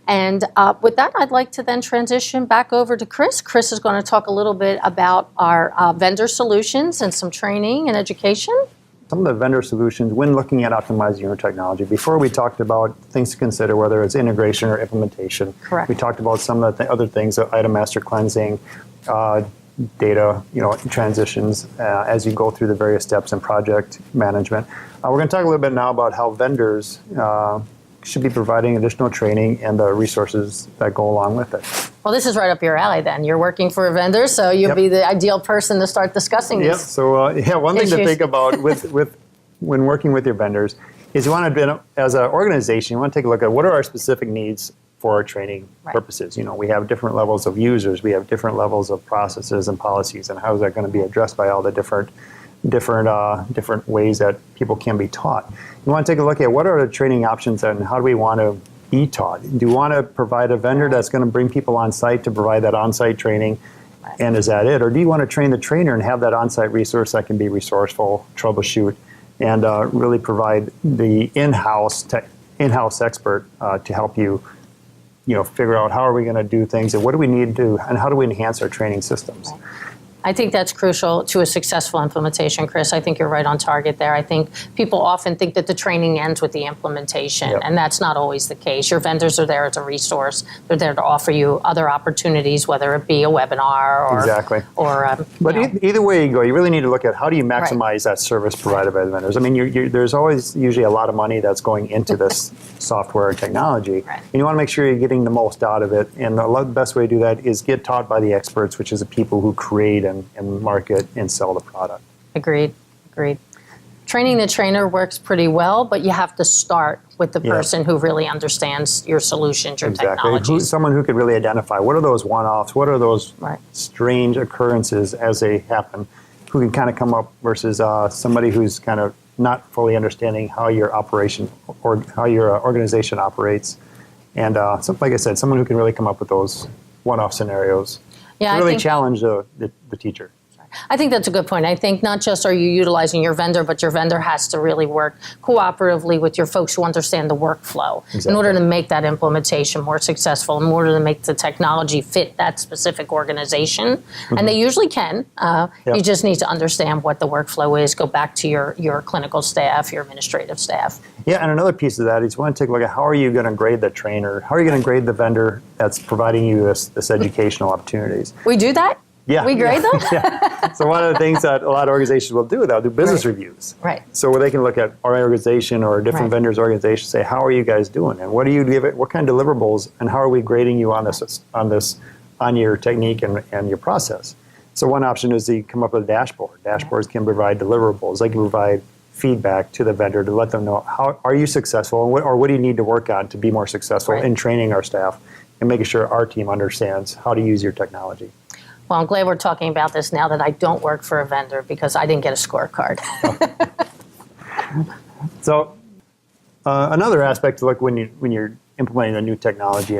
And with that, I'd like to then transition back over to Chris. Chris is going to talk a little bit about our vendor solutions and some training and education. Some of the vendor solutions when looking at optimizing your technology. Before we talked about things to consider, whether it's integration or implementation. Correct. We talked about some of the other things, item master cleansing, data, transitions as you go through the various steps in project management. We're going to talk a little bit now about how vendors should be providing additional training and the resources that go along with it. Well, this is right up your alley then. You're working for a vendor, so you'll be the ideal person to start discussing these. Yep. So, one thing to think about with when working with your vendors is you want to, as an organization, you want to take a look at what are our specific needs for our training purposes. We have different levels of users, we have different levels of processes and policies, and how is that going to be addressed by all the different ways that people can be taught. You want to take a look at what are the training options and how do we want to be taught. Do you want to provide a vendor that's going to bring people on site to provide that on-site training, and is that it? Or do you want to train the trainer and have that on-site resource that can be resourceful, troubleshoot, and really provide the in-house expert to help you, figure out how are we going to do things and what do we need to do and how do we enhance our training systems. Right. I think that's crucial to a successful implementation, Chris. I think you're right on target there. I think people often think that the training ends with the implementation, and that's not always the case. Your vendors are there as a resource. They're there to offer you other opportunities, whether it be a webinar or But either way you go, you really need to look at how do you maximize that service provided by the vendors. I mean, there's always usually a lot of money that's going into this software and technology, and you want to make sure you're getting the most out of it. And the best way to do that is get taught by the experts, which is the people who create and market and sell the product. Agreed. Training the trainer works pretty well, but you have to start with the person who really understands your solutions, your technologies. Someone who could really identify what are those one-offs, what are those strange occurrences as they happen, who can kind of come up versus somebody who's kind of not fully understanding how your operation or how your organization operates. And like I said, someone who can really come up with those one-off scenarios. Yeah, really challenge the teacher. I think that's a good point. I think not just are you utilizing your vendor, but your vendor has to really work cooperatively with your folks who understand the workflow in order to make that implementation more successful, in order to make the technology fit that specific organization. And they usually can. You just need to understand what the workflow is, go back to your clinical staff, your administrative staff. Yeah, and another piece of that is you want to take a look at how are you going to grade the trainer? How are you going to grade the vendor that's providing you this educational opportunities? We do that? Yeah. We grade them? So one of the things that a lot of organizations will do, they'll do business reviews. Right. So where they can look at our organization or different vendors' organizations, say, how are you guys doing? And what do you give it? What kind of deliverables? And how are we grading you on your technique and your process? So one option is to come up with a dashboard. Dashboards can provide deliverables. They can provide feedback to the vendor to let them know how are you successful or what do you need to work on to be more successful in training our staff and making sure our team understands how to use your technology. Well, I'm glad we're talking about this now that I don't work for a vendor because I didn't get a scorecard. So another aspect to look when you're implementing a new technology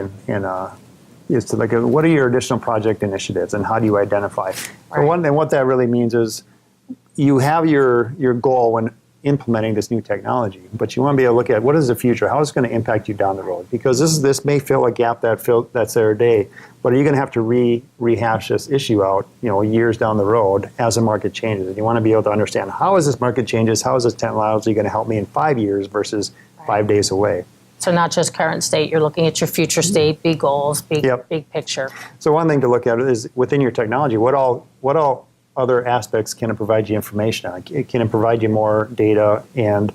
is to look at what are your additional project initiatives and how do you identify. So one thing, what that really means is you have your goal when implementing this new technology, but you want to be able to look at what is the future, how is it going to impact you down the road? Because this may fill a gap that's there today, but are you going to have to rehash this issue out, years down the road as the market changes? And you want to be able to understand how as this market changes, how is this technology going to help me in 5 years versus 5 days away? So not just current state, you're looking at your future state, big goals, big picture. So one thing to look at is within your technology, what all other aspects can it provide you information on? Can it provide you more data and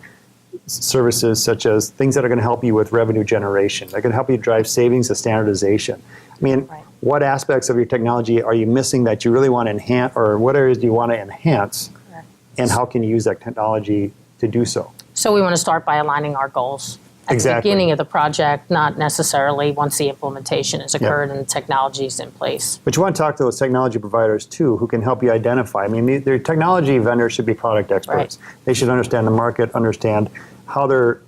services such as things that are going to help you with revenue generation? That can help you drive savings and standardization. I mean, what aspects of your technology are you missing that you really want to enhance, or what areas do you want to enhance, and how can you use that technology to do so? So we want to start by aligning our goals at the beginning of the project, not necessarily once the implementation has occurred and the technology is in place. But you want to talk to those technology providers too, who can help you identify. I mean, their technology vendors should be product experts. They should understand the market, understand how their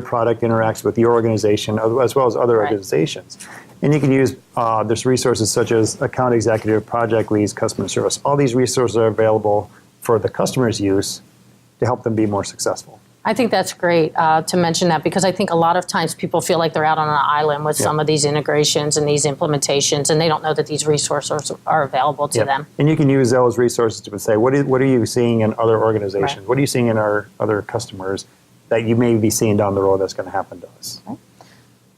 product interacts with your organization as well as other organizations. And you can use there's resources such as account executive, project leads, customer service. All these resources are available for the customer's use to help them be more successful. I think that's great to mention that, because I think a lot of times people feel like they're out on an island with some of these integrations and these implementations, and they don't know that these resources are available to them. And you can use those resources to say, what are you seeing in other organizations? Right. What are you seeing in our other customers that you may be seeing down the road that's going to happen to us? Right.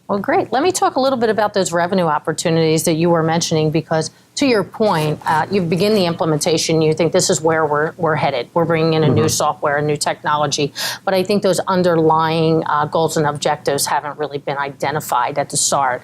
Well, great. Let me talk a little bit about those revenue opportunities that you were mentioning, because to your point, you begin the implementation, you think this is where we're headed. We're bringing in a new software, a new technology. But I think those underlying goals and objectives haven't really been identified at the start.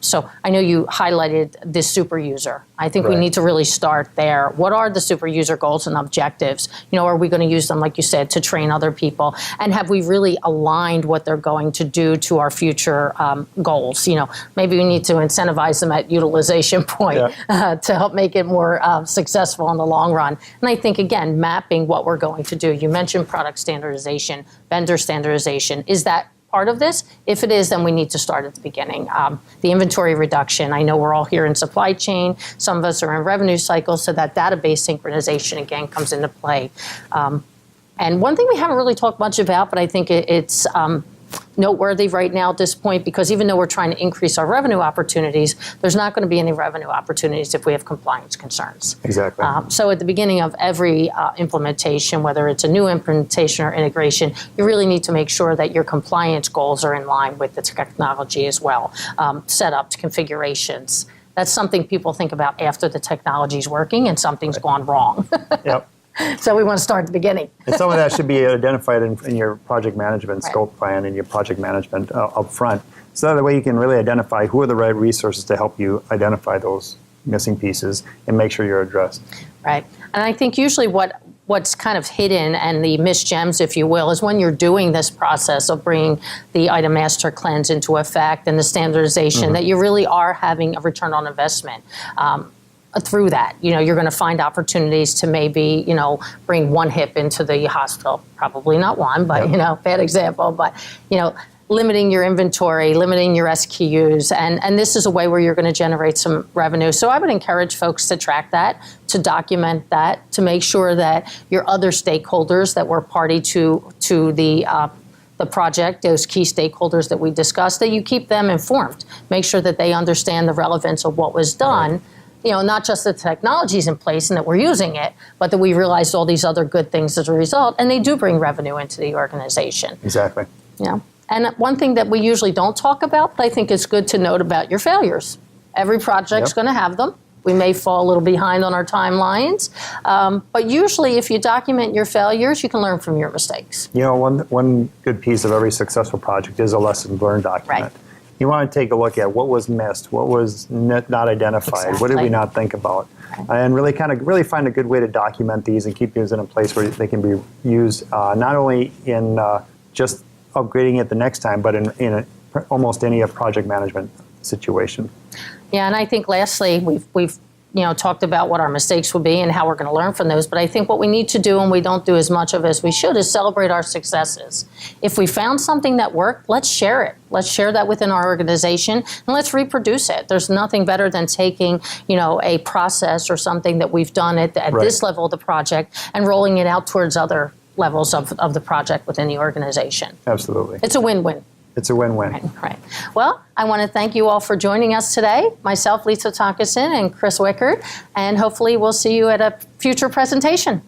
So I know you highlighted this super user. I think we need to really start there. What are the super user goals and objectives? Are we going to use them, like you said, to train other people? And have we really aligned what they're going to do to our future goals? Maybe we need to incentivize them at utilization point. To help make it more successful in the long run. And I think, again, mapping what we're going to do. You mentioned product standardization, vendor standardization. Is that part of this? If it is, then we need to start at the beginning. The inventory reduction. I know we're all here in supply chain. Some of us are in revenue cycles, so that database synchronization, again, comes into play. And one thing we haven't really talked much about, but I think it's noteworthy right now at this point, because even though we're trying to increase our revenue opportunities, there's not going to be any revenue opportunities if we have compliance concerns. Exactly. So at the beginning of every implementation, whether it's a new implementation or integration, you really need to make sure that your compliance goals are in line with the technology as well. Setups, configurations. That's something people think about after the technology's working and something's gone wrong. Yep. So we want to start at the beginning. And some of that should be identified in your project management scope plan and your project management up front. So that way you can really identify who are the right resources to help you identify those missing pieces and make sure you're addressed. Right. And I think usually what's kind of hidden and the missed gems, if you will, is when you're doing this process of bringing the item master cleanse into effect and the standardization, that you really are having a return on investment. Through that, you're going to find opportunities to maybe, bring one hip into the hospital. Probably not one, but, bad example. But, limiting your inventory, limiting your SKUs. And this is a way where you're going to generate some revenue. So I would encourage folks to track that, to document that, to make sure that your other stakeholders that were party to the project, those key stakeholders that we discussed, that you keep them informed. Make sure that they understand the relevance of what was done. Right. Not just that the technology's in place and that we're using it, but that we realized all these other good things as a result, and they do bring revenue into the organization. Exactly. And one thing that we usually don't talk about, but I think it's good to note about your failures. Every project's going to have them. We may fall a little behind on our timelines, but usually if you document your failures, you can learn from your mistakes. One good piece of every successful project is a lesson learned document. Right. You want to take a look at what was missed, what was not identified, Exactly. what did we not think about, and really find a good way to document these and keep these in a place where they can be used not only in just upgrading it the next time, but in almost any project management situation. Yeah, and I think lastly, we've talked about what our mistakes will be and how we're going to learn from those. But I think what we need to do, and we don't do as much of as we should, is celebrate our successes. If we found something that worked, let's share it. Let's share that within our organization, and let's reproduce it. There's nothing better than taking, a process or something that we've done at this level of the project and rolling it out towards other levels of the project within the organization. Absolutely. It's a win-win. It's a win-win. Right. Well, I want to thank you all for joining us today, myself, Lisa Tonkinson, and Chris Wiekert, and hopefully we'll see you at a future presentation.